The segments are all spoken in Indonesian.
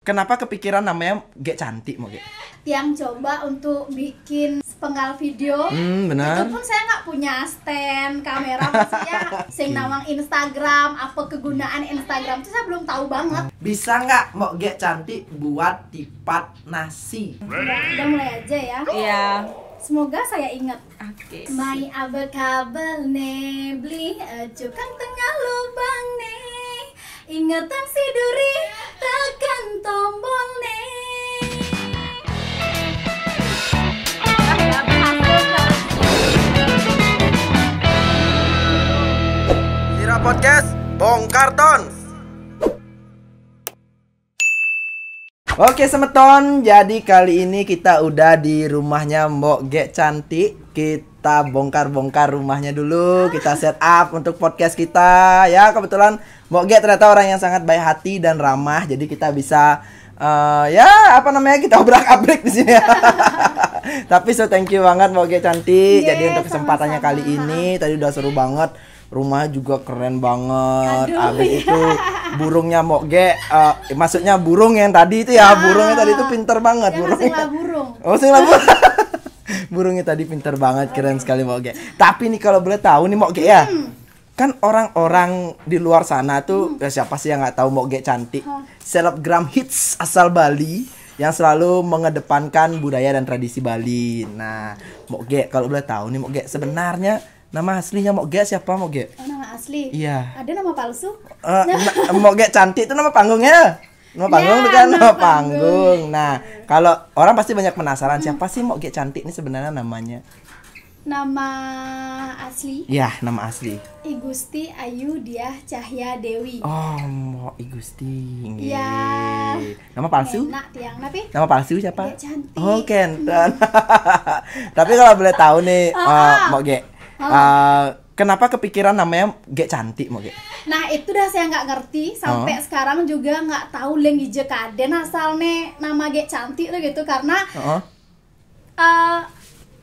Kenapa kepikiran namanya Gek Cantik mau Gek? Yang coba untuk bikin sepenggal video. Benar. Itu pun saya nggak punya stand kamera, maksudnya sing nawang Instagram, apa kegunaan Instagram itu saya belum tahu banget. Bisa nggak mau Gek Cantik buat tipat nasi? Udah mulai aja ya. Iya. Semoga saya ingat. Oke. Mai abel kabel ne beli cukang tengah lubang ne. Ingatan si duri tekan tombol ne. Sira Podcast Bongkar Tons. Oke semeton, jadi kali ini kita udah di rumahnya Mbok Gek Cantik. Kita bongkar-bongkar rumahnya dulu, kita set up untuk podcast kita. Ya kebetulan Mbok Gek ternyata orang yang sangat baik hati dan ramah, jadi kita bisa kita obrak-abrik di sini. Tapi thank you banget Mbok Gek Cantik. Yeah, jadi untuk kesempatannya sama-sama. kali ini tadi udah seru banget. Rumahnya juga keren banget. Aduh, Abis iya. itu burungnya Mbok Gek, maksudnya burung yang tadi itu ya, burungnya tadi itu pinter banget Yang burungnya. hasilnya burung. Oh, sing burung. Burungnya tadi pinter banget, keren sekali Mbok Gek. Tapi nih kalau boleh tahu nih Mbok Gek ya. Kan orang-orang di luar sana tuh ya siapa sih yang nggak tahu Mbok Gek Cantik? Selebgram hits asal Bali yang selalu mengedepankan budaya dan tradisi Bali. Nah, Mbok Gek kalau boleh tahu nih Mbok Gek, sebenarnya nama aslinya Mbok Gek siapa Mbok Gek? Oh, nama asli. Iya. Ada nama palsu? Mbok Gek Cantik itu nama panggungnya. Nama panggung Ya, itu kan nama nama panggung. Nah, kalau orang pasti banyak penasaran siapa sih Mbok Gek Cantik ini sebenarnya namanya? Nama asli Ya, nama asli. I Gusti Ayu Diah Cahya Dewi. Oh, Mbok I Gusti. Iya. Nama palsu? Enak tiang, tapi Nama palsu siapa? Gek Cantik. Oh, Kenton. Tapi kalau boleh tahu nih, Mbok Gek, kenapa kepikiran namanya Gek Cantik Mbok Gek? nah itu dah saya nggak ngerti sampai sekarang juga nggak tahu leng hije kaden asalnya nama Gek Cantik tuh gitu karena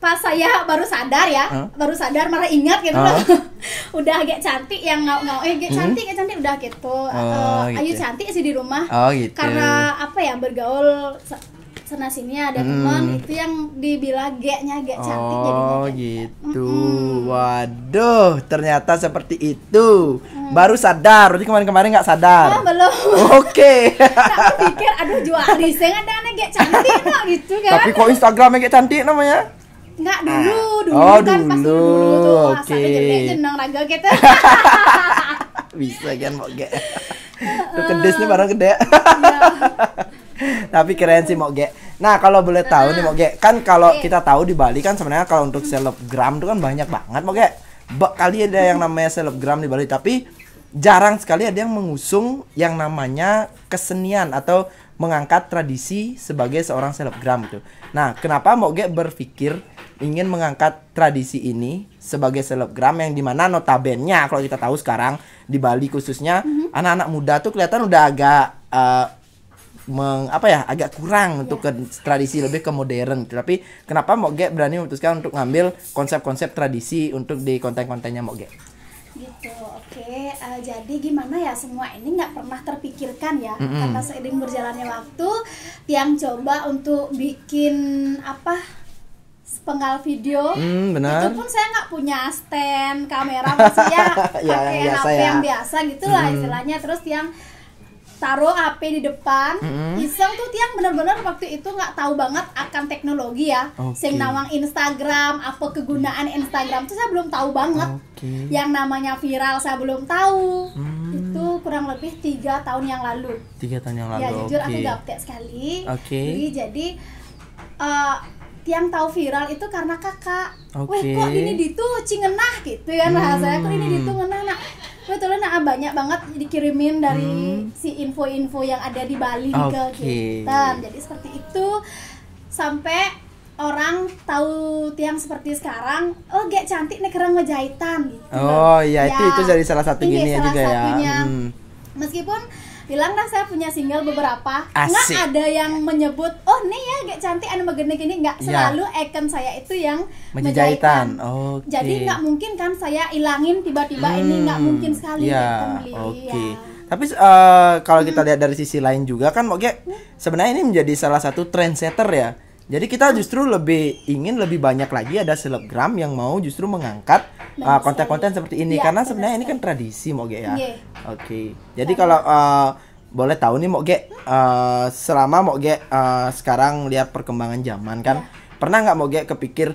pas saya baru sadar ya, baru sadar malah ingat gitu loh. Udah Gek Cantik yang ngau Gek Cantik udah gitu. Ayu gitu. cantik sih di rumah. Oh, gitu. Karena apa ya bergaul sana sini ada teman itu yang dibilang Geknya Gek Cantik jadinya. Oh kayak gitu. Waduh, ternyata seperti itu. Baru sadar, berarti kemarin-kemarin nggak sadar. Belum. Oke. Aku pikir aduh jual riseng ada anak Gek Cantik no, gitu kan. Tapi kok Instagramnya Gek Cantik namanya? Enggak dulu Oh, kan pas dulu. dulu tuh Oke. asalnya gede jeneng raga gitu. Bisa kan Mbok Gek. Tuh kedes nih barang gede. Tapi keren sih Mbok Gek. Nah, kalau boleh tahu nih Mbok Gek, kan kalau kita tahu di Bali kan sebenarnya kalau untuk selebgram itu kan banyak banget Mbok Gek. Kali ada yang namanya selebgram di Bali, tapi jarang sekali ada yang mengusung yang namanya kesenian atau mengangkat tradisi sebagai seorang selebgram gitu. Nah, kenapa Mbok Gek berpikir ingin mengangkat tradisi ini sebagai selebgram yang dimana notabene kalau kita tahu sekarang di Bali khususnya anak-anak muda tuh kelihatan udah agak agak kurang untuk ke tradisi, lebih ke modern. Tapi kenapa Mbok Gek berani memutuskan untuk ngambil konsep-konsep tradisi untuk di konten-kontennya Mbok Gek? Gitu, oke. Jadi gimana ya, semua ini nggak pernah terpikirkan ya, karena seiring berjalannya waktu tiang coba untuk bikin sepenggal video. Benar. Itu pun saya nggak punya stand kamera, maksudnya Ya, pakai yang biasa HP ya. yang biasa gitulah istilahnya. Terus tiang taruh HP di depan, iseng tuh tiang bener-bener waktu itu nggak tahu banget akan teknologi ya. Oke. Sing nawang Instagram, apa kegunaan Instagram tuh saya belum tahu banget. Oke. Yang namanya viral saya belum tahu. Itu kurang lebih 3 tahun yang lalu. 3 tahun yang lalu. Ya jujur aku Oke. gaptek sekali. Oke. Jadi tiang tahu viral itu karena kakak. Oke. Weh kok ini ditu cingenah gitu kan saya kok ini ditu ngenah nak. Betul banyak banget dikirimin dari si info-info yang ada di Bali ke kita. Jadi seperti itu sampai orang tahu tiang seperti sekarang, oh Gek Cantik nih keren ngejahitan gitu. Oh iya, itu dari salah satu ini gini salah juga ya. satunya. Meskipun bilang dah saya punya single beberapa, nggak Asik. ada yang menyebut oh nih ya Gek Cantik anu begini-gini, nggak, selalu icon saya itu yang Menjahitan. menjahitan. Oke. Jadi nggak mungkin kan saya ilangin tiba-tiba ini, nggak mungkin sekali Iya, icon beli. oke. Ya. Tapi kalau kita lihat dari sisi lain juga kan Moge sebenarnya ini menjadi salah satu trendsetter ya. Jadi kita justru ingin lebih banyak lagi ada selebgram yang mau justru mengangkat konten-konten seperti ini, karena sebenarnya ini kan tradisi Moge ya. Oke. Jadi kalau boleh tahu nih Moge, selama Moge sekarang lihat perkembangan zaman kan, pernah nggak Moge kepikir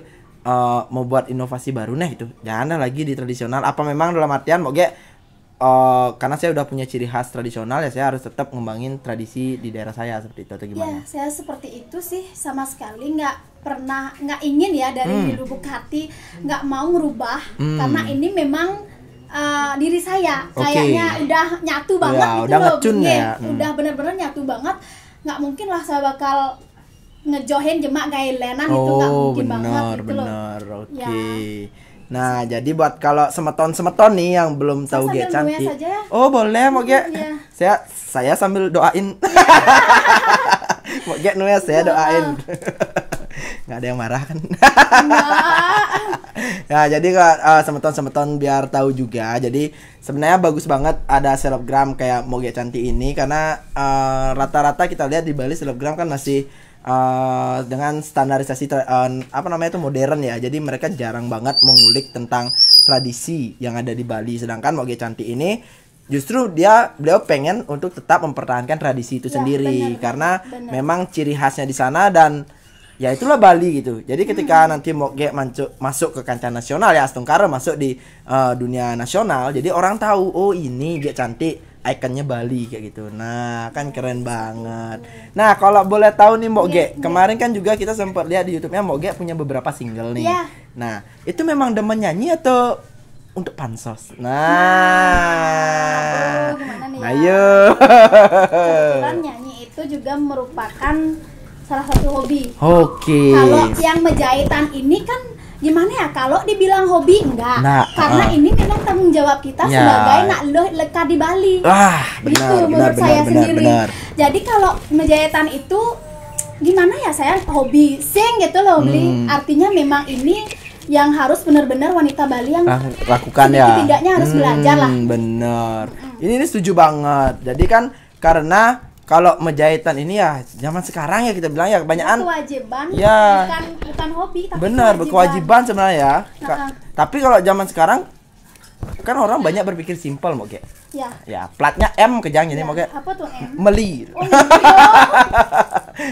mau buat inovasi baru nih itu? Jangan lagi di tradisional. Apa memang dalam artian Moge karena saya udah punya ciri khas tradisional ya, saya harus tetap ngembangin tradisi di daerah saya seperti itu atau gimana? Ya, saya seperti itu sih, sama sekali nggak ingin ya dari lubuk hati, nggak mau ngerubah karena ini memang diri saya kayaknya udah nyatu banget gitu udah loh, ngecun ya. Udah bener-bener nyatu banget, nggak mungkin lah saya bakal ngejohin jemak gailenan itu, nggak mungkin banget gitu loh. Oke. Nah, jadi buat kalau semeton-semeton nih yang belum tahu Ge Cantik. Oh, boleh mau Ge. Saya sambil doain. Mau Ge nulis saya doain. Nggak ada yang marah kan? Nah, jadi semeton-semeton biar tahu juga. Jadi sebenarnya bagus banget ada selebgram kayak Moge Cantik ini, karena rata-rata kita lihat di Bali selebgram kan masih dengan standarisasi modern ya. Jadi mereka jarang banget mengulik tentang tradisi yang ada di Bali. Sedangkan Moge Cantik ini justru beliau pengen untuk tetap mempertahankan tradisi itu sendiri, karena memang ciri khasnya di sana dan ya itulah Bali gitu. Jadi ketika nanti Moge masuk ke kancah nasional ya, Astungkara masuk di dunia nasional, jadi orang tahu oh ini Ge Cantik, ikonnya Bali kayak gitu. Nah, kan keren banget. Nah, kalau boleh tahu nih Moge, kemarin kan juga kita sempat lihat di YouTube-nya Moge punya beberapa single nih. Nah, itu memang demen nyanyi atau untuk pansos? Ayo. Kebetulan nyanyi itu juga merupakan salah satu hobi. Kalau yang menjahitan ini kan gimana ya, kalau dibilang hobi enggak, karena ini memang tanggung jawab kita sebagai nak leka di Bali. Gitu menurut saya sendiri. Jadi kalau menjahitan itu gimana ya, saya hobi sing gitu loh, artinya memang ini yang harus benar-benar wanita Bali yang lakukan ya. Setidaknya harus belajar lah. Bener. Ini setuju banget. Jadi kan karena kalau menjahitan ini ya zaman sekarang ya kita bilang ya kebanyakan kewajiban, bukan hobi, tapi bener, berkewajiban sebenarnya ya. Tapi kalau zaman sekarang kan orang banyak berpikir simpel Moge. Ya, platnya M kejang ini Moge. Apa tuh M? Meli.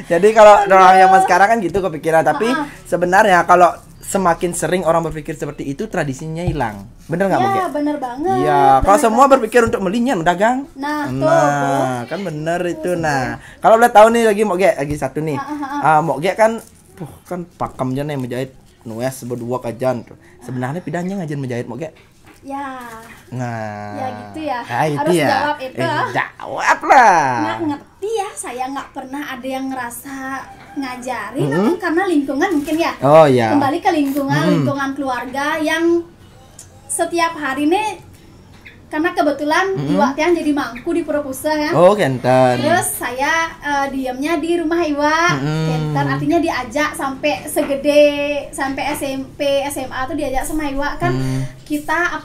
Jadi kalau orang zaman sekarang kan gitu kepikiran, tapi sebenarnya kalau semakin sering orang berpikir seperti itu, tradisinya hilang. Bener nggak Moge? Iya, bener banget. Iya, kalau semua berpikir untuk melinya mendagang. Nah, kan bener itu. Nah, kalau boleh tahu nih lagi Moge, lagi satu nih. Moge kan pakamnya nih menjahit nues berdua kajan tuh. Sebenarnya pidahnya ngajen menjahit Moge. Ya gitu ya. Harus jawab itu. Jawab lah. Nggak ngerti ya, saya nggak pernah ada yang ngerasa ngajarin, atau karena lingkungan mungkin ya. Kembali ke lingkungan keluarga yang setiap hari nih, karena kebetulan Iwa Tian jadi mangku di Purwokusa ya. Kenten. Terus saya diamnya di rumah Iwa, kenten, artinya diajak sampai SMP SMA tuh diajak sama Iwa kan. Kita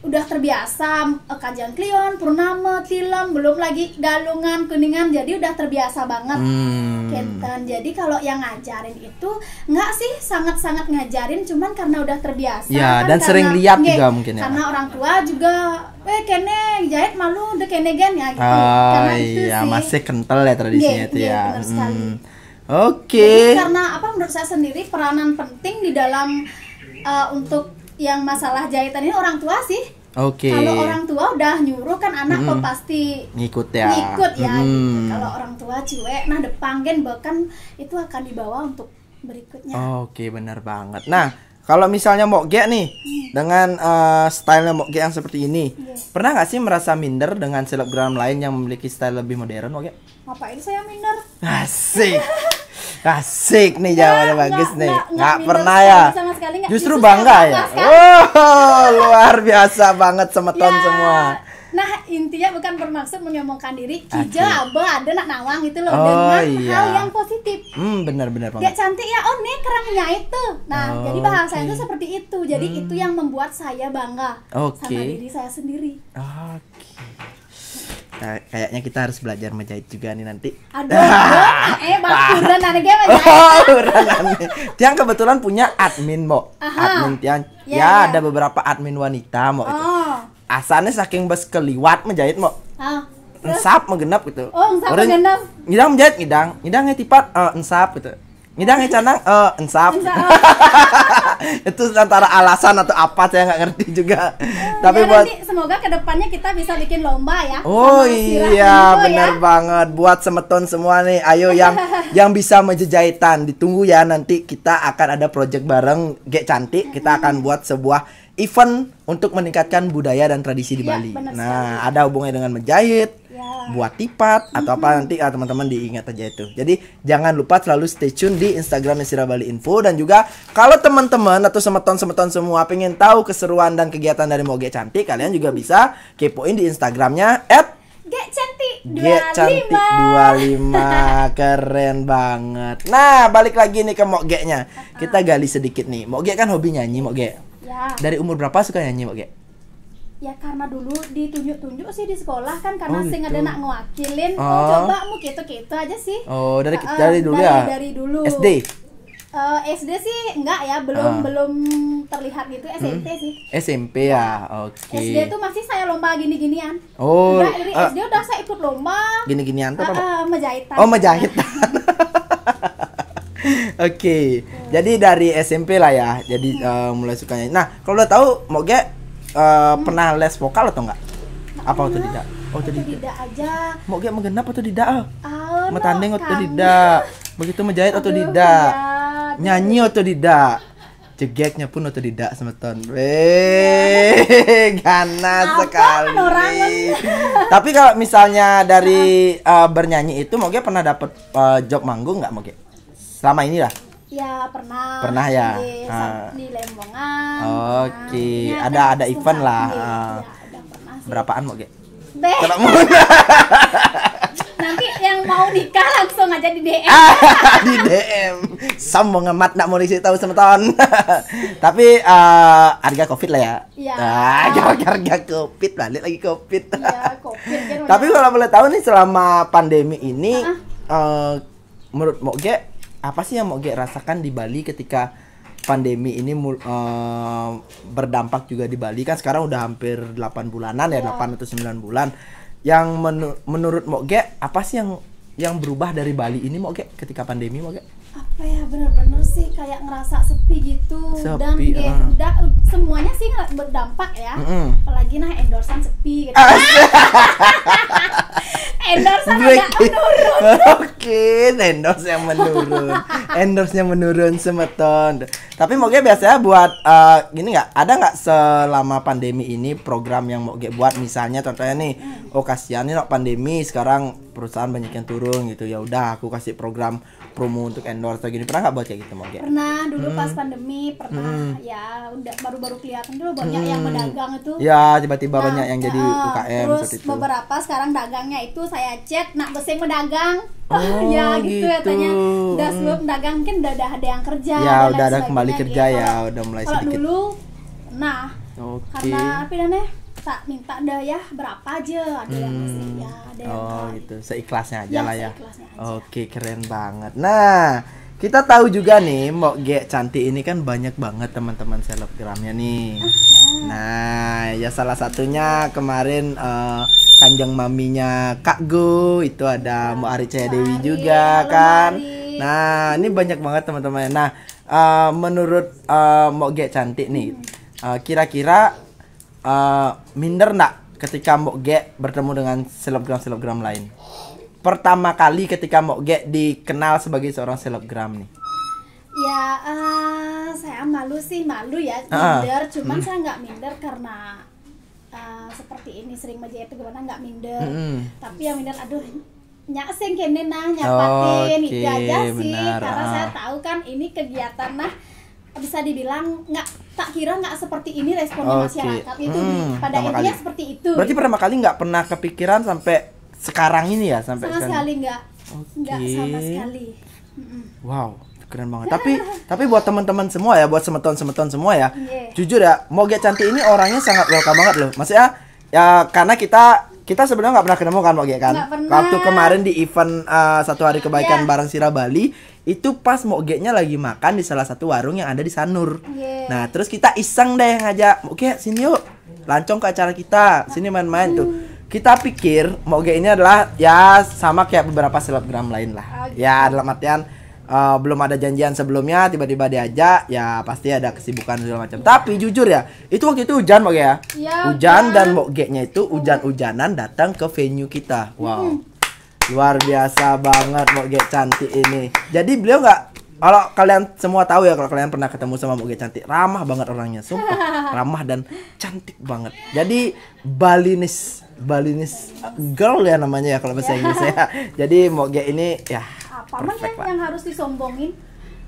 udah terbiasa kajian klion, purnama, tilam, belum lagi galungan, kuningan, jadi udah terbiasa banget. Kenten. Jadi kalau yang ngajarin itu nggak sih, sangat-sangat ngajarin, cuman karena udah terbiasa. Ya, kan, dan sering lihat juga mungkin ya. Karena orang tua juga kene jahit malu udah kene gen ya gitu. Karena itu sih masih kental ya tradisinya itu ya. Benar sekali. Jadi karena menurut saya sendiri peranan penting di dalam untuk yang masalah jahitan ini orang tua sih. Kalau orang tua udah nyuruh kan anak kok pasti ngikut ya. Gitu. Kalau orang tua cuek, nah depan gen bahkan itu akan dibawa untuk berikutnya. Benar banget. Nah, kalau misalnya Moge nih dengan stylenya Moge yang seperti ini, pernah nggak sih merasa minder dengan selebgram lain yang memiliki style lebih modern Moge? Ngapain saya minder? Asik nih jawabannya bagus nih. Nggak pernah ya. Justru bangga ya. Luar biasa banget semeton semua. Nah, intinya bukan bermaksud menyombongkan diri. Kija ada nak nawang itu loh, dengan hal yang positif. Benar Ge Cantik ya, nih kerangnya itu. Nah, jadi bahasa itu seperti itu. Jadi itu yang membuat saya bangga sama diri saya sendiri. Kayaknya kita harus belajar menjahit juga nih nanti. Aduh, bakuran ada game Tiang kebetulan punya admin, Mo. Admin Tiang. Ya, ada beberapa admin wanita, Mo itu. Asalnya saking bes keliwat menjahit, Mo. Ensap menggenap gitu. Ensap menggenap. Ngidang menjahit, ngidang tipat ensap gitu. Ngidang canang ensap. Itu antara alasan atau apa saya nggak ngerti juga. Tapi buat nanti semoga kedepannya kita bisa bikin lomba ya. Oh iya, benar banget. Buat semeton semua nih, ayo yang bisa menjahitan ditunggu ya, nanti kita akan ada project bareng Gek Cantik. Kita akan buat sebuah event untuk meningkatkan budaya dan tradisi di Bali. Nah, ada hubungannya dengan menjahit, buat tipat atau apa, nanti teman-teman diingat aja itu. Jadi jangan lupa selalu stay tune di Instagram Sira Bali Info, dan juga kalau teman-teman atau semeton semua pengen tahu keseruan dan kegiatan dari Mo Gek Cantik, kalian juga bisa kepoin di Instagramnya @GekCantik25. Keren banget. Nah, balik lagi nih ke Mo Geknya. Kita gali sedikit nih. Mo Gek kan hobi nyanyi, Mo Gek. Dari umur berapa suka nyanyi, Mo Gek? Ya karena dulu ditunjuk-tunjuk sih di sekolah kan, karena sing ada nak ngewakilin. Coba mu gitu-gitu aja sih. Dari dulu ya. Dari dulu. SD. SD sih enggak ya, belum terlihat gitu. SMP sih. SMP ya. Oke. SD tuh masih saya lomba gini-ginian. Dari SD udah saya ikut lomba. Gini-ginian tuh apa? Menjahitan. Menjahitan. Oke. Jadi dari SMP lah ya. Jadi mulai sukanya. Nah, kalau udah tahu Mo Gek pernah les vokal atau enggak? Apa otodidak? Otodidak aja. Mo Gek menggenap otodidak. Metanding otodidak. Begitu menjahit otodidak. Nyanyi otodidak. Jegeknya pun otodidak semeton. Ganas sekali. Tapi kalau misalnya dari bernyanyi itu Mo Gek pernah dapat job manggung enggak, Mo Gek? Selama ini lah. Ya pernah. Pernah ya. Di Lembongan. Oke, ada event lah. Berapaan Mo Gek? Nanti yang mau nikah langsung aja di DM. Di DM. Sombong amat, nak mau dikasih tahu semeton. Tapi harga Covid lah ya. Iya. Harga Covid, balik lagi Covid. Iya, Covid kan. Tapi kalau boleh tahu nih, selama pandemi ini menurut Mo Gek, apa sih yang Mo Gek rasakan di Bali ketika pandemi ini berdampak juga di Bali? Kan sekarang udah hampir 8 bulanan ya, 8 atau 9 bulan. Yang menurut Mo Gek, apa sih yang berubah dari Bali ini, Mo Gek, ketika pandemi, Mo Gek? Apa ya, bener-bener sih kayak ngerasa sepi gitu. Dan udah semuanya sih berdampak ya. Apalagi endorsean sepi gitu. Endorse agak menurun. Oke, endorse yang menurun. Endorse-nya menurun semeton. Tapi Mo Gek biasanya buat gini nggak? Ada nggak selama pandemi ini program yang Mo Gek buat? Misalnya contohnya nih, kasihan nih pandemi sekarang perusahaan banyak yang turun gitu. Ya udah, aku kasih program promo untuk endorse atau gini. Pernah nggak buat kayak gitu, Mo Gek? Pernah, dulu pas pandemi pernah. Ya udah baru-baru kelihatan dulu banyak yang berdagang itu. Ya, tiba-tiba banyak yang jadi UKM terus seperti itu. Beberapa sekarang dagangnya itu saya chat nak besing mendagang. Ya gitu katanya. Udah sebelum dagang mungkin udah ada yang kerja. Ya udah ada kembali kerja ya, udah mulai sedikit. Kalau dulu karena apa namanya, tak minta dah ya berapa aja, ada yang masih ya ada yang gitu, seikhlasnya aja lah ya. Oke, keren banget. Nah, kita tahu juga nih Mo Gek Cantik ini kan banyak banget teman-teman selebgramnya nih. Nah, ya salah satunya kemarin kanjeng maminya Kak Go, itu ada Mbak Ari Cahaya Dewi juga kan. Nah, ini banyak banget teman-teman. Nah, menurut Mo Gek Cantik nih, kira-kira minder nggak ketika Mo Gek bertemu dengan selebgram lain? Pertama kali ketika Mo Gek dikenal sebagai seorang selebgram nih. Ya, saya malu ya, minder. Cuman saya nggak minder karena seperti ini sering menjahit gimana nggak minder. Tapi yang minder, aduh, nyak sing kene nyapatin itu aja sih. Karena saya tahu kan ini kegiatan bisa dibilang tak kira nggak seperti ini responnya masyarakat itu pada intinya seperti itu. Berarti pertama kali nggak pernah kepikiran sampai sekarang ini ya, sampai sama sekali nggak sama sekali. Wow, keren banget. Tapi buat teman-teman semua ya, buat semeton semua ya, jujur ya, Mo Gek Cantik ini orangnya sangat welcome banget loh. Maksudnya ya karena kita kita sebenarnya nggak pernah ketemu kan Moge kan? Nggak pernah. Waktu kemarin di event satu hari kebaikan Iya. bareng Sira Bali, itu pas Moge-nya lagi makan di salah satu warung yang ada di Sanur. Iya. Nah, terus kita iseng deh ngajak, Moge sini yuk, lancong ke acara kita, sini main-main tuh. Kita pikir Moge ini adalah ya sama kayak beberapa selebgram lain lah. Oke. Ya dalam artian belum ada janjian sebelumnya, tiba-tiba diajak, ya pasti ada kesibukan segala macam. Tapi jujur ya, itu waktu itu hujan Moge ya. Iya, Hujan hujan. dan Moge-nya itu hujan-hujanan datang ke venue kita. Wow. Luar biasa banget Moge cantik ini. Jadi beliau nggak, kalau kalian semua tahu ya, kalau kalian pernah ketemu sama Moge cantik, ramah banget orangnya, sumpah. Ramah dan cantik banget. Jadi Balinese girl ya namanya ya kalau bahasa Inggris ya. Jadi Moge ini ya Apa man perfect, Pak. yang harus disombongin?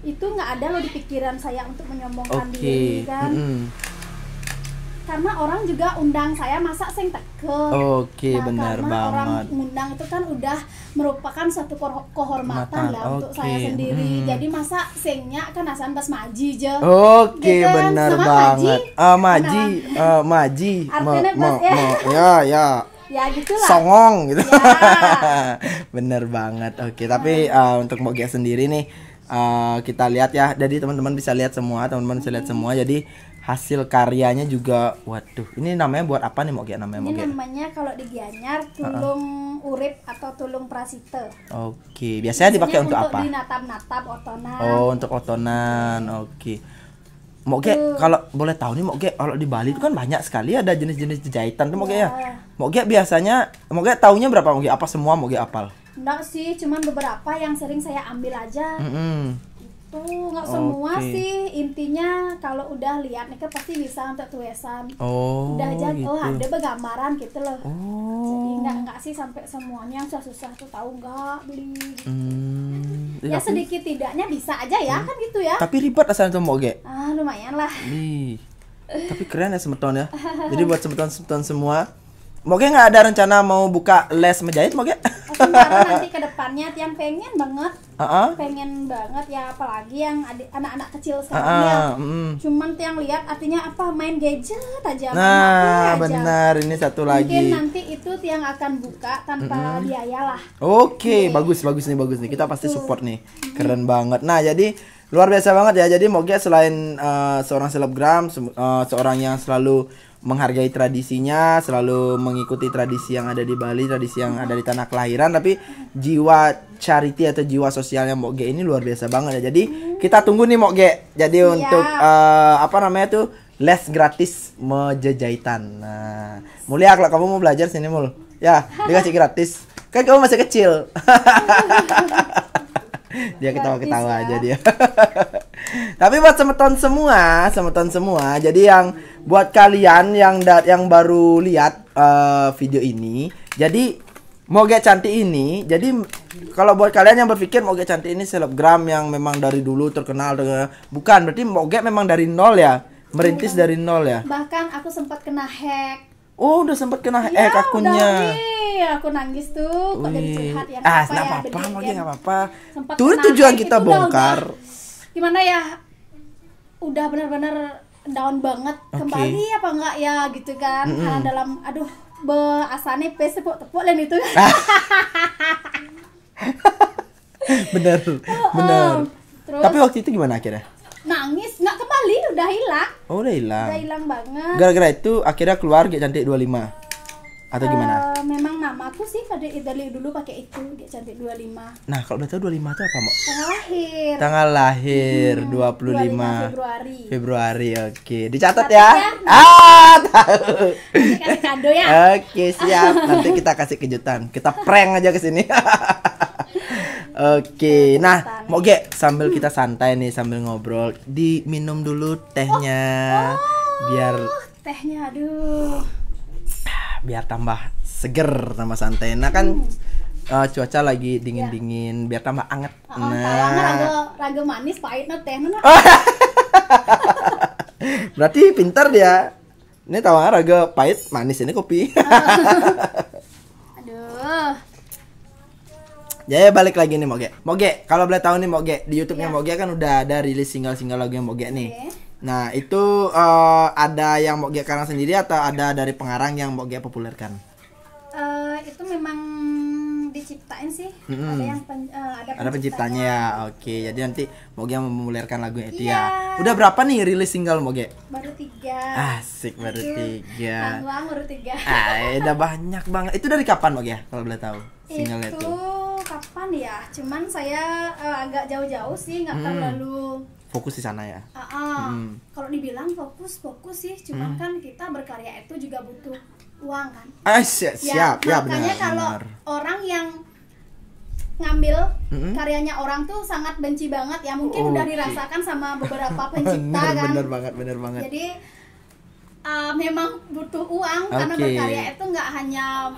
Itu nggak ada loh di pikiran saya untuk menyombongkan Oke. diri kan. Mm-mm. Karena orang juga undang saya masa sing teke. Oke, benar karena orang banget. undang itu kan udah merupakan suatu kehormatan lah untuk Oke. saya sendiri. Jadi masa singnya kan asan pas maji aja. Oke, Gitu kan, benar sama banget. Maji. Maji. Artinya pas ya. Ya. Ya gitulah. Songong gitu. Ya. Bener banget. Oke, tapi untuk Moge sendiri nih kita lihat ya. Jadi teman-teman bisa lihat semua, Jadi hasil karyanya juga, waduh, ini namanya buat apa nih Moge namanya Ini Moge? namanya kalau di Gianyar tulung urip atau tulung prasite. Oke, biasanya dipakai untuk apa? Dinatap-natap otonan. Oh, untuk otonan. Oke. Moge, kalau boleh tahu nih Moge, kalau di Bali itu kan banyak sekali ada jenis-jenis jahitan tuh Moge ya. Moge biasanya, Moge taunya berapa Moge? Apa semua Moge apal? Enggak sih, cuman beberapa yang sering saya ambil aja. Tuh, nggak semua Oke. sih. Intinya kalau udah lihat nih kan pasti bisa untuk tulisan. Oh, Udah aja, gitu. oh ada bergambaran gitu loh. Oh. Jadi nggak sih sampai semuanya yang susah-susah tuh tahu nggak beli. Ya, Ya sedikit tidaknya bisa aja ya kan gitu ya. tapi ribet asalnya tuh Moge. Ah lumayan lah. Ih. Tapi keren ya semeton ya. Jadi buat semeton-semeton semua, Moge nggak ada rencana mau buka les menjahit Moge? Sementara nanti ke depannya yang pengen banget, Heeh. pengen banget ya apalagi yang anak-anak kecil sekarang ya. Cuman tuh yang lihat artinya apa main gadget aja. main Nah, HP aja. benar, ini satu Mungkin lagi. nanti itu yang akan buka tanpa biaya lah. Oke, bagus nih. Kita pasti support nih. Keren banget. Nah, jadi luar biasa banget ya. Jadi Moge selain seorang selebgram, seorang yang selalu menghargai tradisinya, selalu mengikuti tradisi yang ada di Bali, tradisi yang ada di tanah kelahiran, tapi jiwa charity atau jiwa sosialnya Moge ini luar biasa banget ya. Jadi kita tunggu nih Moge. Jadi untuk apa namanya tuh les gratis menjahitan. Nah, Mulia kalau kamu mau belajar sini Mul. Ya, dikasih gratis. Kan kamu masih kecil. Dia ketawa-ketawa aja dia. Tapi buat semeton semua, jadi yang buat kalian yang baru lihat video ini, jadi Moge cantik ini, jadi kalau buat kalian yang berpikir Moge cantik ini selebgram yang memang dari dulu terkenal, bukan, berarti Moge memang dari nol ya, merintis dari nol ya. Bahkan aku sempat kena hack. Oh, udah sempet kena Iya, akunnya. udah, aku nangis tuh kok jadi curhat ya. Nggak apa-apa, Moge nggak apa-apa. Sempat Tuh kena tujuan hack, kita itu bongkar. Gimana ya? Udah benar-benar down banget. Kembali apa enggak ya gitu kan? Karena dalam aduh asane pes tepuk-tepuk lain itu. Bener. Terus Tapi waktu itu gimana akhirnya? nangis nggak kembali, udah hilang. Oh, udah hilang. Udah hilang banget. Gara-gara itu akhirnya keluar Gek Cantik 25 atau gimana? Memang namaku sih dari dulu pakai itu Gek Cantik 25. Nah, kalau udah tahu 25 itu apa, Mbak? Tanggal lahir. Tanggal lahir 25 25 Februari. Februari. Oke, dicatat Catat ya. ya. Tahu. Nanti kasih kado ya. Oke, siap. Nanti kita kasih kejutan. Kita prank aja ke sini. Oke, nah, Moge sambil kita santai nih sambil ngobrol, diminum dulu tehnya biar Tehnya aduh. tambah seger tambah santai. Nah kan cuaca lagi dingin-dingin biar tambah anget. Raga manis pahitnya teh nah. Berarti pintar dia. Ini tawaran raga pahit manis, ini kopi. Aduh. Ya, balik lagi nih Moge, kalau boleh tahu nih Moge, di YouTube-nya Moge kan udah ada rilis single-single lagu yang Moge nih. Nah, itu ada yang Moge karang sendiri atau ada dari pengarang yang Moge populerkan? Itu memang diciptain sih. Mm-mm. Ada yang Ada penciptanya ya. Oke, jadi nanti Moge yang memuliakan lagu itu Iya. ya. Udah berapa nih rilis single Moge? Baru 3. Asik, baru Aduh, 3. Bang, baru 3. Udah banyak banget. Itu dari kapan Moge ya? Kalau boleh tahu. Single Itu itu. kapan ya? Cuman saya agak jauh-jauh sih, nggak terlalu Fokus di sana ya. Kalau dibilang fokus sih, cuman kan kita berkarya itu juga butuh uang kan. Siap, ya benar. Makanya kalau Benar. orang yang ngambil karyanya orang tuh sangat benci banget ya, mungkin udah Oke. dirasakan sama beberapa pencipta kan. Bener banget. Jadi memang butuh uang karena Oke. berkarya itu nggak hanya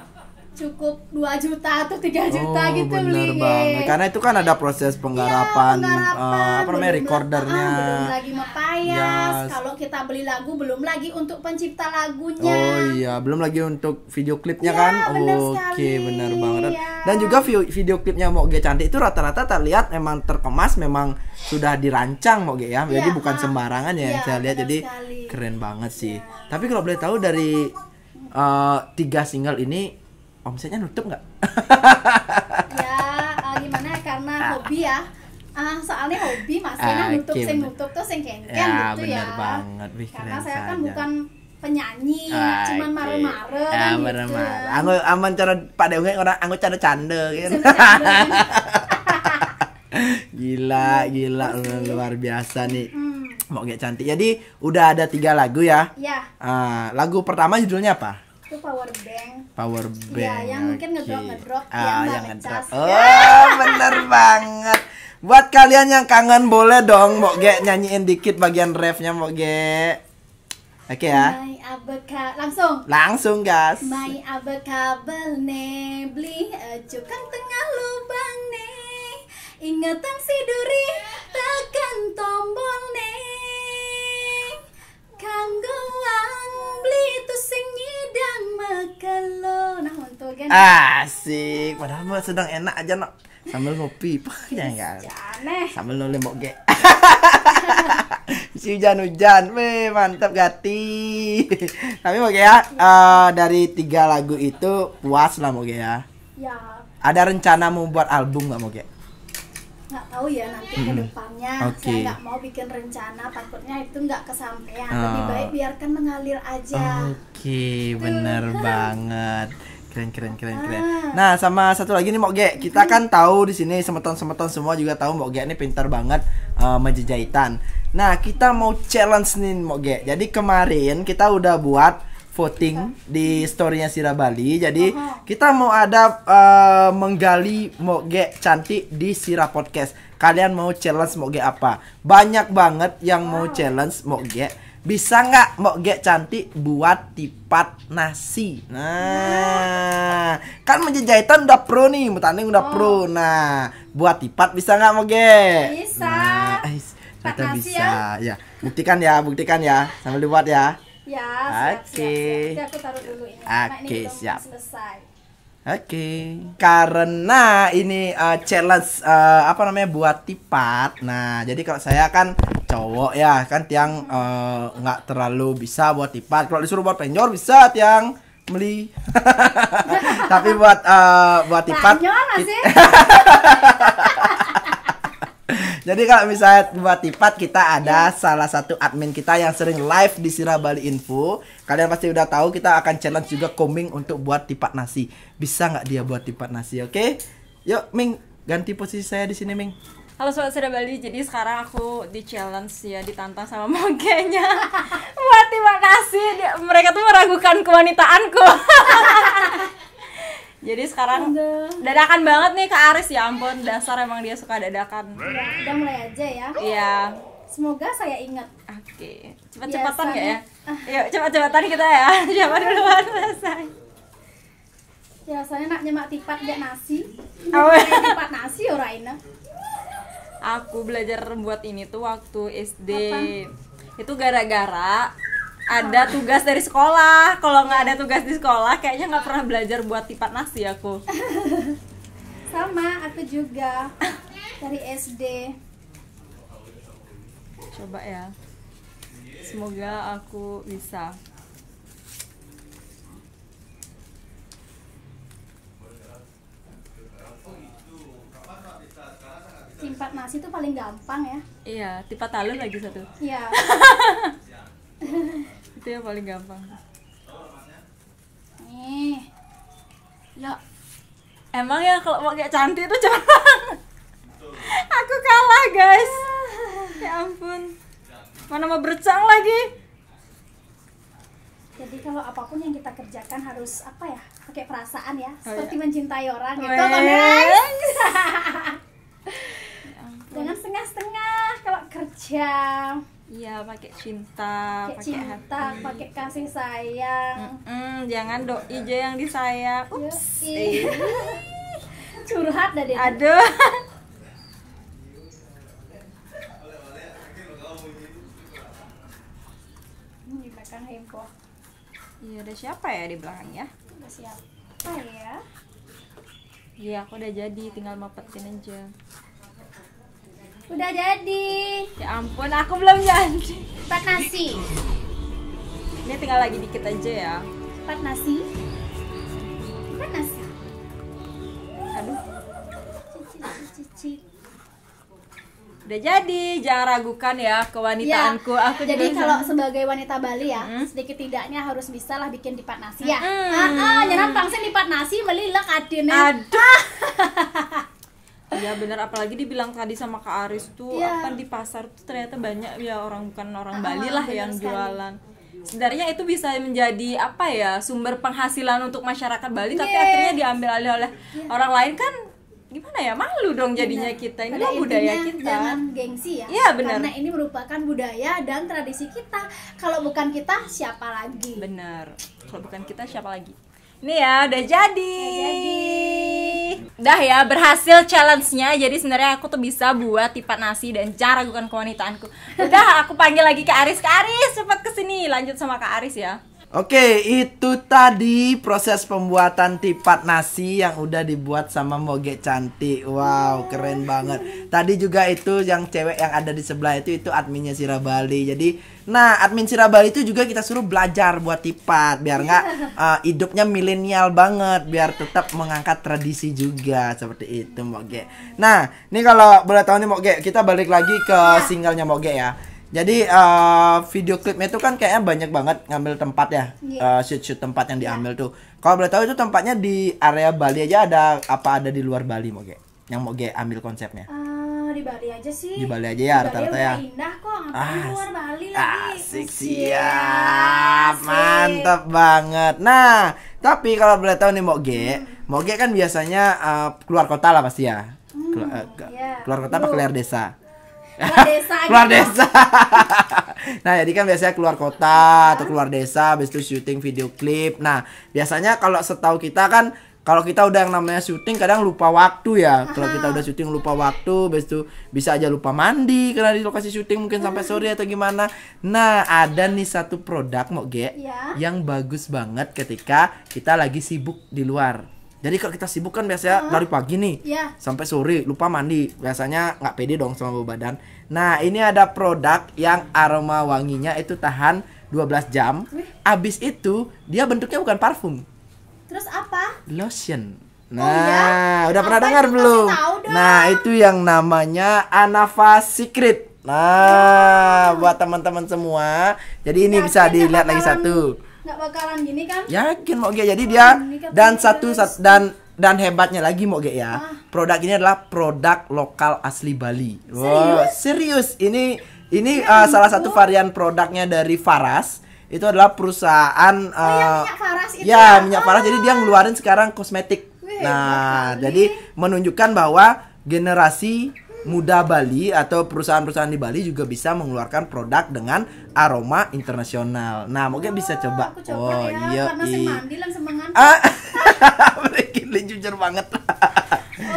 cukup 2 juta atau 3 juta gitu bener beli. banget. Karena itu kan ada proses penggarapan, apa namanya, belum recordernya. belum lagi mepayas. Yes. Kalau kita beli lagu belum lagi untuk pencipta lagunya. Oh iya, belum lagi untuk video klipnya Ya, kan? bener Oke, sekali. bener banget. Ya. Dan juga video klipnya Moge Cantik itu rata-rata terlihat memang terkemas, memang sudah dirancang Moge ya. Jadi Ya, bukan sembarangan ya yang ya, saya lihat. bener Jadi sekali. keren banget sih. Tapi kalau boleh tahu dari 3 single ini omsetnya nutup nggak? Ya gimana ya, karena hobi ya. Soalnya hobi masih nutup Oke, sing bener. nutup tuh sing kengken Ya, gitu bener ya. banget. Wih, Karena keren saya kan saja. bukan penyanyi, cuman Oke. mare-mare Ya, kan gitu. mare-mare. Anggo aman cara Pak Dewi orang anggo cara canda gitu. Gila, luar biasa nih. Moge Cantik. Jadi udah ada 3 lagu ya. Ya, Lagu pertama judulnya apa? itu power bank. Power Bank. Ya, yang mungkin oke. ngedrop yang nggak yang ngecas. ngedrop. Oh, bener banget. Buat kalian yang kangen boleh dong Moge nyanyiin dikit bagian refnya Moge. Oke ya. Mai abeka langsung. Langsung gas. Mai abeka beli beli cukang tengah lubang ne. Ingatan si duri tekan tombol ne. Kanggo wang beli tu sing nyidang makalo. Nah untuk kan. Asik. Padahal mah sedang enak aja no. Sambil ngopi. Ya enggak. Aneh. Sambil noleh Moge. Si hujan-hujan, weh mantap Gati. Tapi Moge ya, dari 3 lagu itu puas lah Moge ya. Ya, Ada rencana mau buat album nggak Moge? nggak tahu ya nanti ke depannya. Oke. Saya nggak mau bikin rencana, takutnya itu nggak kesampaian. Lebih baik biarkan mengalir aja. Oke, bener banget. Keren. Nah, sama satu lagi nih Moge, kita kan tahu di sini semeton-semeton semua juga tahu Moge ini pintar banget menjahitan. Nah, kita mau challenge nih Moge. Jadi kemarin kita udah buat voting di story-nya Sira Bali. Jadi kita mau ada menggali Moge Cantik di Sira Podcast. Kalian mau challenge Moge apa? Banyak banget yang mau challenge Moge. Bisa nggak Moge Cantik buat tipat nasi? Nah, kan menjahitan udah pro nih, Mutanding udah pro. Nah, buat tipat bisa nggak Moge? Bisa. Nah, Tipat ternyata nasi bisa ya. Buktikan ya, sambil dibuat ya. Ya, Oke. siap. Jadi aku taruh dulu ini. Karena ini Oke, belum siap. selesai. Oke, karena ini challenge apa namanya buat tipat. Nah, jadi kalau saya kan cowok ya, kan tiang nggak terlalu bisa buat tipat. Kalau disuruh buat penjor bisa tiang beli. Tapi buat tipat. Banyak sih. Jadi kalau misalnya buat tipat kita ada salah satu admin kita yang sering live di Sira Bali Info. Kalian pasti udah tahu kita akan challenge juga Koming untuk buat tipat nasi. Bisa nggak dia buat tipat nasi? Oke? Yuk Ming, ganti posisi saya di sini Ming. Halo Sobat Sira Bali, jadi sekarang aku di challenge ya, ditantang sama Mogenya buat tipat nasi. Mereka tuh meragukan kewanitaanku. Jadi sekarang dadakan banget nih Kak Aris, ya ampun, dasar emang dia suka dadakan. Ya, udah mulai aja ya. Iya. Semoga saya ingat. Oke. Cepat-cepatan nggak ya? Biasanya- Yuk cepat-cepatan kita ya. Siapa duluan selesai? Biasanya nak nyemak tipat gak nasi. Oh. Tipat nasi ora ina. Aku belajar buat ini tuh waktu SD. Kapan? Itu gara-gara ada tugas dari sekolah. Kalau nggak ada tugas di sekolah, kayaknya nggak pernah belajar buat tipat nasi aku. Sama, aku juga dari SD. Coba ya. Semoga aku bisa. Simpat nasi itu paling gampang ya. Iya, tipat talun lagi satu. Iya. Itu yang paling gampang. Nih. Ya, emang ya kalau mau kayak cantik itu cepet banget. Aku kalah guys. Ya ampun. Mana mau bercang lagi. Jadi kalau apapun yang kita kerjakan harus apa ya? Pakai perasaan ya. Oh, Seperti iya. mencintai orang gitu Wes. kan guys. Jangan setengah-setengah kalau kerja. Iya, pakai cinta, Pakai pakai cinta, hati. pakai kasih sayang. Jangan doi aja yang disayang. Ups. Ih. Curhat dah dia. Aduh. Di belakang heboh. Iya, ada siapa ya di belakangnya? Udah siapa ya? Iya, aku udah jadi, tinggal mapetin aja. Udah jadi. Ya ampun, aku belum jadi. Empat nasi. Ini tinggal lagi dikit aja ya. Empat nasi. Empat nasi. Aduh, Cici. udah jadi. Jangan ragukan ya kewanitaanku. Ya, Aku jadi juga kalau sama. sebagai wanita Bali ya, sedikit tidaknya harus bisa lah bikin dipat nasi ya. Jangan pangsin dipat nasi melilak adinnya. Aduh. Iya bener, apalagi dibilang tadi sama Kak Aris tuh Iya. apa di pasar tuh ternyata banyak ya orang bukan orang Bali lah bener yang sekali. jualan. Sebenarnya itu bisa menjadi apa ya, sumber penghasilan untuk masyarakat Bali, tapi Iya. akhirnya diambil alih oleh orang lain kan. Gimana ya, malu dong jadinya kita. Ini Pada mah budaya intinya kita. jangan gengsi ya. Iya, benar. Karena ini merupakan budaya dan tradisi kita. Kalau bukan kita, siapa lagi? Bener. Kalau bukan kita siapa lagi? Ini ya udah jadi. Udah ya, berhasil challenge-nya. Jadi sebenarnya aku tuh bisa buat tipat nasi dan jangan ragukan kewanitaanku. Udah, aku panggil lagi Kak Aris. Kak Aris, cepat kesini. Lanjut sama Kak Aris ya. Oke, itu tadi proses pembuatan tipat nasi yang udah dibuat sama Moge cantik. Wow, keren banget. Tadi juga itu yang cewek yang ada di sebelah itu adminnya Sira Bali. Jadi, nah admin Sira Bali itu juga kita suruh belajar buat tipat biar nggak hidupnya milenial banget, biar tetap mengangkat tradisi juga seperti itu Moge. Nah, ini kalau boleh tahu nih Moge, kita balik lagi ke singlenya Moge ya. Jadi video klipnya itu kan kayaknya banyak banget ngambil tempat ya, shoot tempat yang diambil tuh. Kalau boleh tahu itu tempatnya di area Bali aja, ada di luar Bali Moge? Yang Moge ambil konsepnya? Di Bali aja sih. Di Bali aja ya rata-rata ya. Indah kok, ngapain luar Bali lagi? Asik, siap, mantap banget. Nah, tapi kalau boleh tahu nih Moge kan biasanya keluar kota lah pasti ya. Keluar kota apa keluar desa? Keluar desa. Keluar desa. Nah, jadi kan biasanya keluar kota atau keluar desa, habis itu syuting video klip. Nah, biasanya kalau setahu kita kan, kalau kita udah yang namanya syuting kadang lupa waktu ya. Kalau kita udah syuting lupa waktu, habis itu bisa aja lupa mandi karena di lokasi syuting mungkin sampai sore atau gimana. Nah, ada nih satu produk Moge yang bagus banget ketika kita lagi sibuk di luar. Jadi kalau kita sibuk kan biasanya dari pagi nih sampai sore lupa mandi. Biasanya nggak pede dong sama bau badan. Nah, ini ada produk yang aroma wanginya itu tahan 12 jam. Abis itu dia bentuknya bukan parfum. Terus apa? Lotion. Nah, udah pernah dengar belum? Nah, itu yang namanya Anava Secret. Nah, buat teman-teman semua. Jadi ini bisa dilihat lagi satu. Nggak bakalan gini kan? Yakin Moge, jadi dia dan hebatnya lagi Moge ya. Produk ini adalah produk lokal asli Bali. Wow, serius. Ini salah satu varian produknya dari Faras. Itu adalah perusahaan minyak Faras itu minyak Faras. Jadi dia ngeluarin sekarang kosmetik. Nah, jadi menunjukkan bahwa generasi muda Bali atau perusahaan-perusahaan di Bali juga bisa mengeluarkan produk dengan aroma internasional. Nah, mungkin bisa coba. Aku coba ya, karena saya mandi langsung mengantuk. Mereka jujur banget.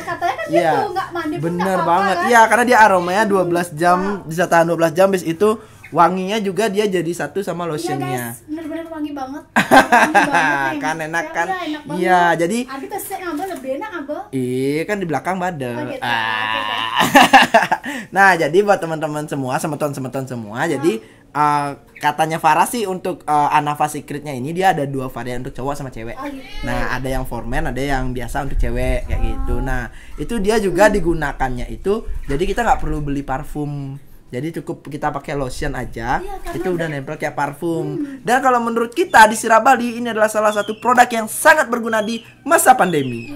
Katanya kan gitu, nggak mandi pun bener nggak banget. apa-apa, Iya, karena dia aromanya 12 jam, bisa tahan 12 jam, bis itu wanginya juga dia jadi satu sama lotionnya. Iya guys, bener-bener wangi banget. Wangi banget kan enak ya, kan? enak banget. Iya, jadi Abi pasti ngambil lebih enak Abel. kan di belakang badel. Oh, gitu. Nah, jadi buat teman-teman semua, semeton semua, jadi katanya Farah sih untuk Anava Secretnya ini dia ada 2 varian untuk cowok sama cewek. Oh, gitu. Nah, ada yang for men, ada yang biasa untuk cewek kayak gitu. Nah, itu dia juga digunakannya itu jadi kita nggak perlu beli parfum. Jadi cukup kita pakai lotion aja, Iya, karena itu udah nempel kayak parfum. Dan kalau menurut kita di Sirabali ini adalah salah satu produk yang sangat berguna di masa pandemi.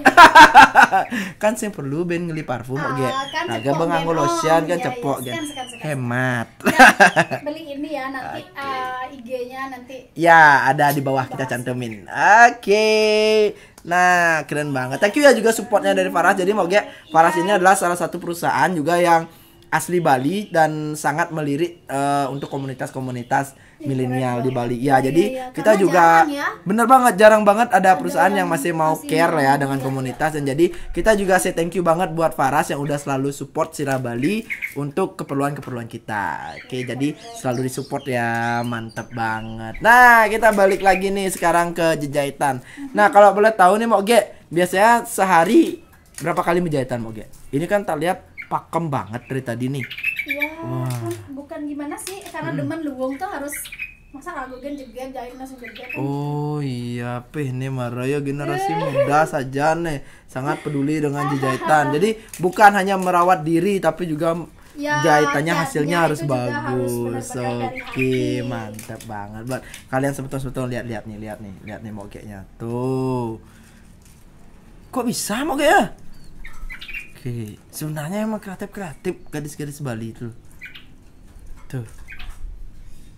Kan saya perlu ben ngeli parfum oke. Kan Naga cepok, benganggo Ben. lotion kan Iya, cepok iya, kan. sekan. Hemat. Beli ini ya nanti IG-nya nanti. Ya, ada di bawah kita cantumin. Oke. Nah, keren banget. Thank you ya juga supportnya dari Faras. Jadi mau Faras ini adalah salah satu perusahaan juga yang asli Bali dan sangat melirik untuk komunitas-komunitas milenial di Bali. Ya, jadi kita Karena juga jarang ya. bener banget jarang banget ada perusahaan yang masih mau masih care mau, ya dengan iya. komunitas dan jadi kita juga say thank you banget buat Faras yang udah selalu support Sirabali untuk keperluan-keperluan kita. Oke, jadi selalu disupport ya. Mantap banget. Nah, kita balik lagi nih sekarang ke jahitan. Nah, kalau boleh tahu nih Moge, biasanya sehari berapa kali menjahitan Moge? Ini kan tak lihat pakem banget dari tadi nih. Iya, kan bukan gimana sih karena demen luwung tuh harus masa ragu kan juga jahit langsung juga kan. Oh iya, nih Maraya generasi muda saja nih sangat peduli dengan jahitan. Jadi bukan hanya merawat diri tapi juga Ya, jahitannya catnya hasilnya harus itu juga harus bagus. benar-benar dari Oke, hati. mantap banget. Buat kalian sebetulnya lihat nih mogeknya tuh. Kok bisa moge ya? Oke, sebenarnya emang kreatif gadis-gadis Bali itu. Tuh.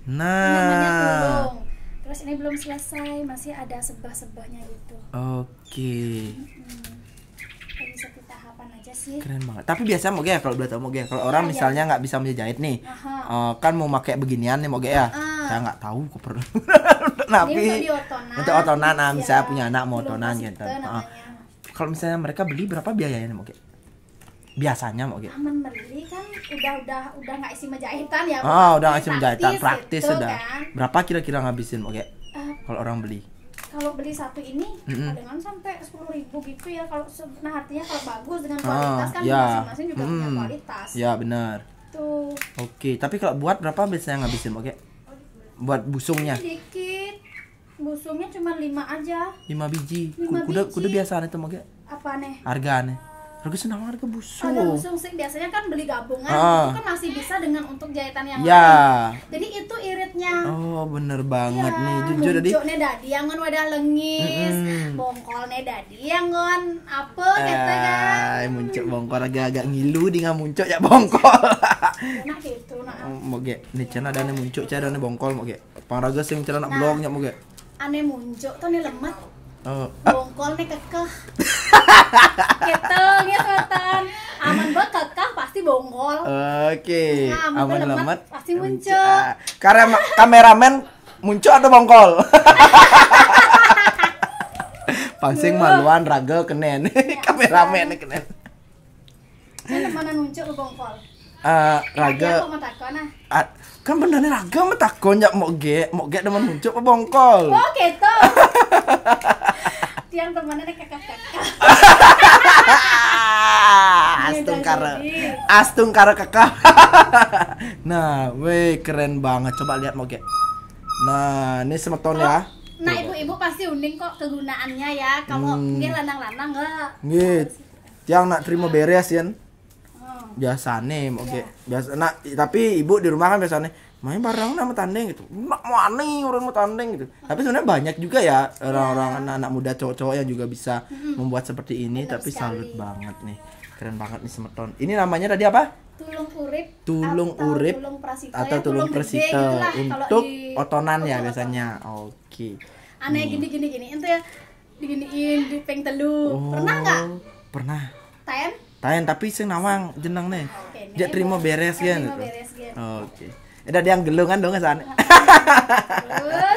Ini namanya Nah. tulung. Terus ini belum selesai, masih ada sebah-sebahnya gitu. Oke. Kayak bisa kita tahapan aja sih. Keren banget. Tapi biasa moge ya kalau boleh tahu moge. Kalau orang Iya, misalnya nggak bisa menjahit nih, Aha. kan mau pakai beginian nih moge ya. Saya nggak tahu kok perlu. Ini Tapi untuk diotonan. untuk otonan, Ya, misalnya punya anak mau tulung otonan pasite gitu. namanya. Kalau misalnya mereka beli berapa biayanya nih moge? Biasanya moge. Aman beli kan udah nggak isi menjahitan ya. Udah ngasih menjahitan praktis gitu sudah. kan. Berapa kira-kira ngabisin moge? Kalau orang beli? Kalau beli satu ini kadang sampai 10.000 gitu ya kalau nah artinya kalau bagus dengan kualitas kan ya. masing-masing juga punya kualitas. Ya benar. Tuh. Oke, tapi kalau buat berapa biasanya ngabisin moge? Buat busungnya Dikit. Busungnya cuma 5 aja. 5 biji. 5 Kuda biji. biasa itu moge. Apa nih? Harganya. Harga senang harga busung. Ada busung sih biasanya kan beli gabungan itu kan masih bisa dengan untuk jahitan yang Ya. lain. Jadi itu iritnya. Oh, bener banget Ya, nih. Jujur tadi. muncuknya dadi yang ngon wadah lengis, bongkolnya dadi yang ngon apa kata kan. Muncul bongkol agak-agak ngilu di muncul ya bongkol. Nah gitu nah. Moge, nih cina ada nih muncul, cina ada nih bongkol moge. Pangraga sing cina nak blognya moge. Aneh muncul tuh nih lemet. Oh, Bongkol nih kekeh. Ketel ya kelihatan. Aman banget kekeh pasti bongkol. Oke, Nah, aman lemet, lemet. pasti muncul. Karena kameramen muncul atau bongkol? Pangsing maluan raga kenen. Kameramen kenen. Saya mana muncul bongkol. Raga Kok mata kau nah. kan benernya raga mah takon ya moge demen muncul apa bongkol. Oh gitu. Tiang temannya kakak-kakak. Astung kara kakak. Nah, weh keren banget. Coba lihat moge. Nah, ini semeton ya. Nah ibu-ibu pasti unik kok kegunaannya ya. Kalau dia lanang-lanang enggak. Gitu. Yang nak terima beres ya. Oh. Biasane moge. Biasa nah, tapi ibu di rumah kan biasanya main barang nama tanding gitu. Nak mana orang mau tanding gitu. Tapi sebenarnya banyak juga ya orang-orang anak muda cowok-cowok yang juga bisa membuat seperti ini. Benar Tapi sekali. salut banget nih. Keren banget nih semeton. Ini namanya tadi apa? Tulung urip Tulung urip tulung prasita atau ya, tulung gede persita gitulah kalau untuk di- otonan ya untuk biasanya. Oke. aneh gini itu ya diginiin di peng telu pernah nggak Pernah. ten Tayan tapi sing nawang jeneng nih. Oke, Dia terima beres terima kan gitu. beres, Gen. Oke. Ada yang gelungan dong sana.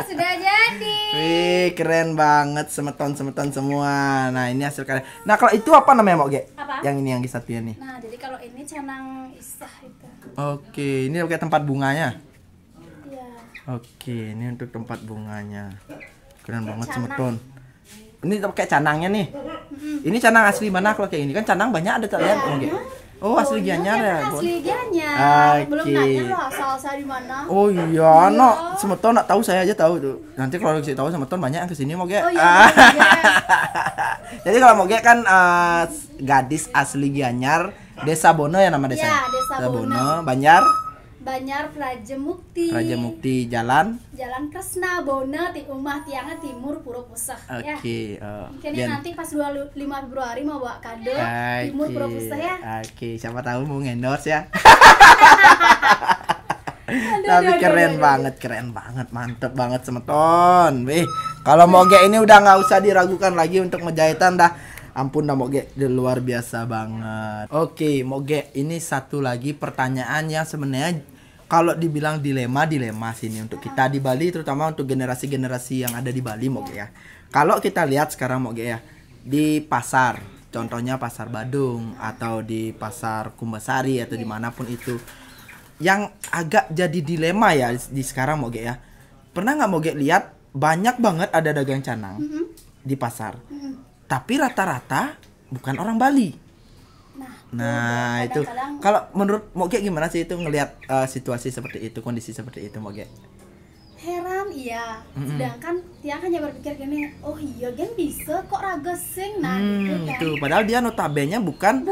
Sudah jadi Wih, keren banget semeton semua. Nah, ini hasil karya. Nah, kalau itu apa namanya, Mok? Apa? Yang ini yang kisah nih. nah jadi kalau ini canang isah itu Oke, ini kayak tempat bunganya. ya Oke, ini untuk tempat bunganya. Keren banget Canang. semeton. Ini pakai canangnya nih. Ini canang asli mana kalau kayak ini kan canang banyak ada tak lihat Mok? Oh, asli Gianyar ya? Asli Gianyar. Belum Oke. nanya lo asal saya di mana. Oh iya, no, Semeton nak tahu, saya aja tahu tuh. Nanti kalau kasih tahu Semeton banyak yang kesini mau ge. Oh iya. Jadi kalau mau ge kan gadis asli Gianyar, Desa Bono ya nama desa. Ya, Desa Bono. Banjar. Banjar Praja Mukti. Praja Mukti Jalan. Jalan Kresna Bona Umah Tiangnya Timur Puro Pusah. Oke. Mungkin nanti pas 25 Februari mau bawa kado Timur Puro Pusah ya. Oke, siapa tahu mau endorse ya. Aduh, Tapi aduh, keren aduh, banget, keren banget, mantep banget Semeton. Wih, kalau Moge ini udah nggak usah diragukan lagi untuk menjahitan dah. Ampun dah Moge, luar biasa banget. Oke, Moge, ini satu lagi pertanyaan yang sebenarnya kalau dibilang dilema sini untuk kita di Bali, terutama untuk generasi-generasi yang ada di Bali Moge ya. Kalau kita lihat sekarang Moge ya, di pasar, contohnya pasar Badung atau di pasar Kumbasari atau dimanapun itu, yang agak jadi dilema ya di sekarang Moge ya. Pernah nggak Moge lihat banyak banget ada dagang canang di pasar, tapi rata-rata bukan orang Bali. Nah itu kalau menurut Moge gimana sih itu ngelihat situasi seperti itu, kondisi seperti itu Moge? Heran iya. Sedangkan dia hanya berpikir gini, oh iya gen bisa kok raga sing nah gitu kan. Itu padahal dia notabene bukan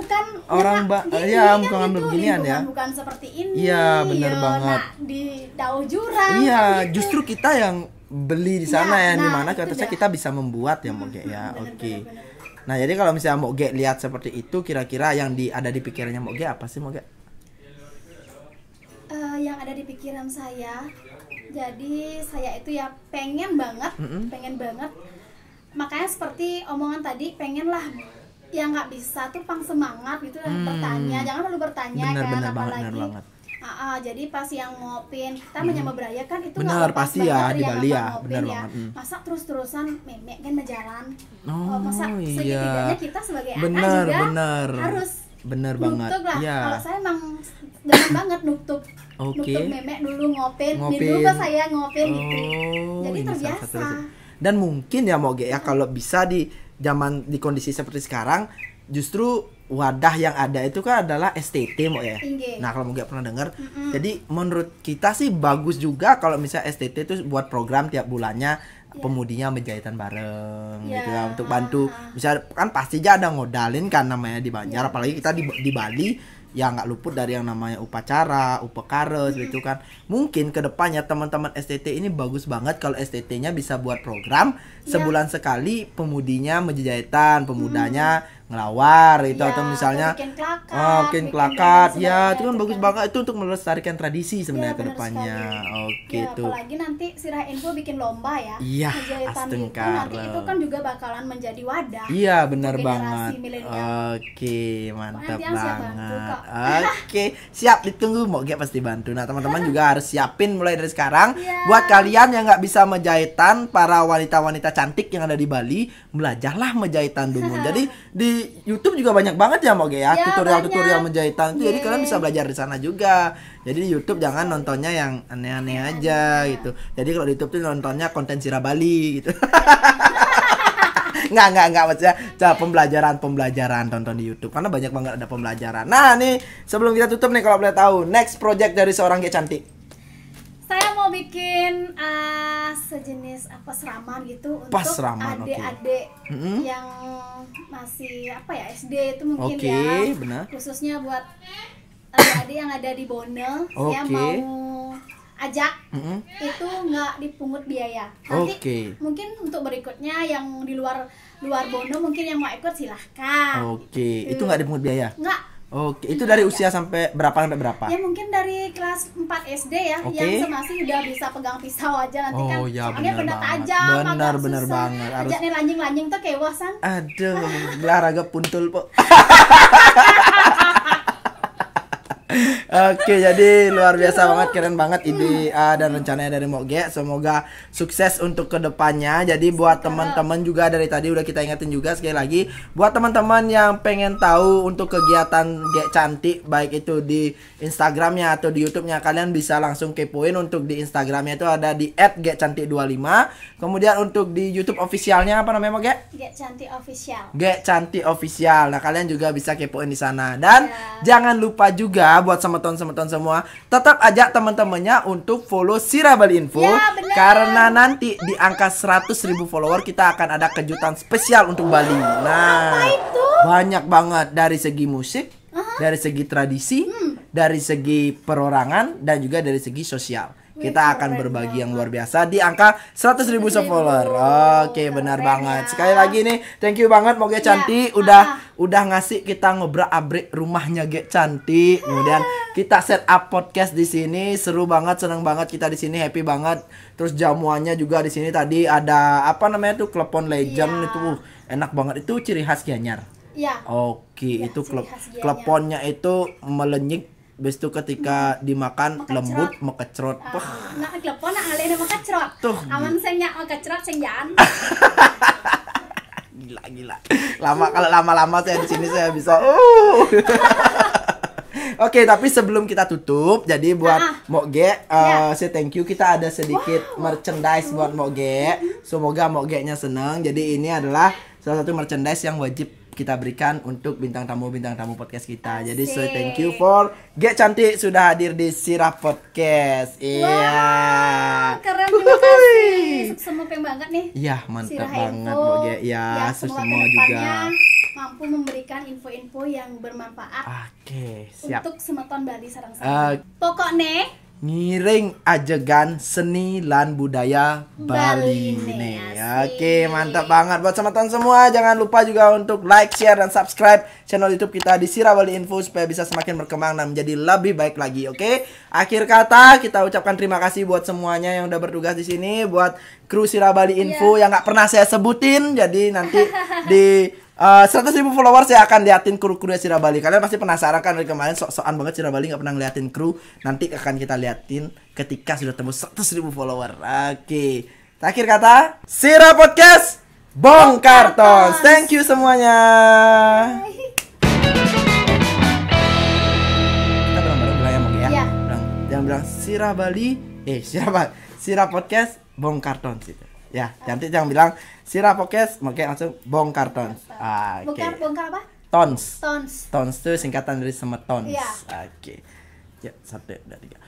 orang ya bukan ngambil beginian ya. Bukan seperti ini. Iya benar banget. Nah, di Dau Jurang. Iya, kan, justru kita yang beli di sana ya, nah, dimana katanya kita bisa membuat ya Moge ya. Oke. Nah jadi kalau misalnya Moge lihat seperti itu, kira-kira yang ada di pikirannya Moge apa sih Moge? Yang ada di pikiran saya, jadi saya itu ya pengen banget, makanya seperti omongan tadi, pengen lah yang nggak bisa tuh pang semangat gitu bertanya, jangan perlu bertanya bener apalagi banget. Jadi pas yang ngopin kita menyambut beraya kan itu bener pasti ya di Bali ya, bener ya. banget. Masa terus-terusan memek kan berjalan, masa iya. segitunya kita sebagai anak bener, juga bener. harus bener banget lah. ya. Kalau saya emang demen banget nutup memek dulu ngopin. Dulu pas saya ngopin gitu, jadi terbiasa. Dan mungkin ya Moge ya, kalau bisa di kondisi seperti sekarang, justru wadah yang ada itu kan adalah STT Moge ya. Nah kalau Moge pernah dengar, jadi menurut kita sih bagus juga kalau misalnya STT itu buat program tiap bulannya, pemudinya menjahitan bareng gitu ya, untuk bantu. Misal kan pasti aja ada ngodalin kan namanya di Banjar, apalagi kita di Bali ya nggak luput dari yang namanya upacara, upekara gitu kan. Mungkin kedepannya teman-teman STT ini bagus banget kalau STT-nya bisa buat program sebulan sekali, pemudinya menjahitan, pemudanya ngelawar itu, atau misalnya bikin plakat ya, itu kan bagus banget, itu untuk melestarikan tradisi sebenarnya kedepannya. Oke tuh. Apalagi nanti Sirah Info bikin lomba ya. Iya, astengkar. Nanti itu kan juga bakalan menjadi wadah. Iya benar banget. Milenial. Oke, mantap banget. Oke, siap, ditunggu Moge pasti bantu. Nah teman-teman juga harus siapin mulai dari sekarang. Buat kalian yang nggak bisa menjahitan, para wanita-wanita cantik yang ada di Bali, belajarlah menjahitan dulu. Jadi di YouTube juga banyak banget ya Moge ya, tutorial-tutorial menjahitan itu. Jadi kalian bisa belajar di sana juga. Jadi di YouTube jangan nontonnya yang aneh-aneh aja gitu. Jadi kalau di YouTube tuh nontonnya konten Sirah Bali gitu. Nggak maksudnya pembelajaran tonton di YouTube, karena banyak banget ada pembelajaran. Nah nih sebelum kita tutup nih, kalau boleh tahu next project dari seorang Ge Cantik. Saya mau bikin sejenis asrama gitu untuk adik-adik yang masih SD itu mungkin ya. Benar. Khususnya buat adik-adik yang ada di Bono, saya mau ajak itu nggak dipungut biaya. Nanti mungkin untuk berikutnya yang di luar Bono mungkin yang mau ikut silahkan. Itu nggak dipungut biaya? Nggak. Itu dari usia sampai berapa Ya mungkin dari kelas 4 SD ya, yang masih udah bisa pegang pisau aja nanti kan. Soalnya benda tajam, bener banget. Ajak nih lanjing-lanjing tuh kewasan. Aduh, olahraga puntul po. Oke, jadi luar biasa banget, keren banget ide dan rencananya dari Moge. Semoga sukses untuk kedepannya. Jadi buat teman-teman juga dari tadi udah kita ingetin juga sekali lagi, buat teman-teman yang pengen tahu untuk kegiatan Gek Cantik baik itu di Instagramnya atau di YouTube-nya, kalian bisa langsung kepoin. Untuk di Instagramnya itu ada di @gekcantik25. Kemudian untuk di YouTube officialnya apa namanya Moge? Gek Cantik Official. Gek Cantik Official. Nah, kalian juga bisa kepoin di sana. Dan jangan lupa juga buat semeton-semeton semua, tetap ajak teman-temannya untuk follow Sira Bali Info. Ya, bener. Karena nanti di angka 100.000 follower kita akan ada kejutan spesial untuk Bali. Nah, Apa itu? banyak banget dari segi musik, dari segi tradisi, dari segi perorangan, dan juga dari segi sosial. Kita akan berbagi yang luar biasa di angka 100.000 follower. Oke, benar banget. Sekali lagi nih, thank you banget Moge Cantik udah ngasih kita ngobrak-abrik rumahnya Gek Cantik. Kemudian kita set up podcast di sini, seru banget, seneng banget kita di sini, happy banget. Terus jamuannya juga di sini tadi ada apa namanya tuh klepon legend itu enak banget, itu ciri khas Gianyar. Ya. Oke, Ya, itu ciri khas Gianyar. kleponnya itu melenyik. Habis itu ketika dimakan lembut mekecrot. Nak klepon nak ngalih nama kecrot. Tuh. Aman senyak kecrot senjan. Gila. Kalau lama-lama saya di sini saya bisa. Oke, tapi sebelum kita tutup, jadi buat Moge, say thank you. Kita ada sedikit merchandise buat Moge. Semoga Moge-nya senang. Jadi ini adalah salah satu merchandise yang wajib kita berikan untuk bintang tamu podcast kita. Jadi say thank you for Gek Cantik sudah hadir di Sira Podcast. Iya. Keren, terima kasih. Sukses banget nih. Iya, mantap Sira banget Info. Moge. Ya, semoga semua juga. kedepannya mampu memberikan info-info yang bermanfaat Oke, siap. untuk semeton Bali sarang-sarang. Pokoknya Ngiring ajegan seni lan budaya Bali Bali nih. asik. Oke, mantap banget buat teman-teman semua. Jangan lupa juga untuk like, share, dan subscribe channel YouTube kita di Sira Bali Info supaya bisa semakin berkembang dan menjadi lebih baik lagi. Oke. Akhir kata kita ucapkan terima kasih buat semuanya yang udah bertugas di sini, buat kru Sira Bali Info yang nggak pernah saya sebutin. Jadi nanti di 100.000 follower saya akan liatin kru-krunya Sira Bali. Kalian pasti penasaran kan, dari kemarin sok-sokan banget Sira Bali nggak pernah ngeliatin kru. Nanti akan kita liatin ketika sudah tembus 100.000 follower. Oke. Akhir kata, Sira Podcast bongkar tons. Thank you semuanya. Kita bareng-bareng bilang ya Moge ya. Jangan bilang Sira Bali, Sira Podcast bongkar tons gitu. Ya, nanti jangan bilang Sira Podcast, mungkin langsung bongkar tons. Oke. Bongkar apa? Tons. Tons. Tons itu singkatan dari semetons. Iya. Oke. Ya, 1, 2, 3.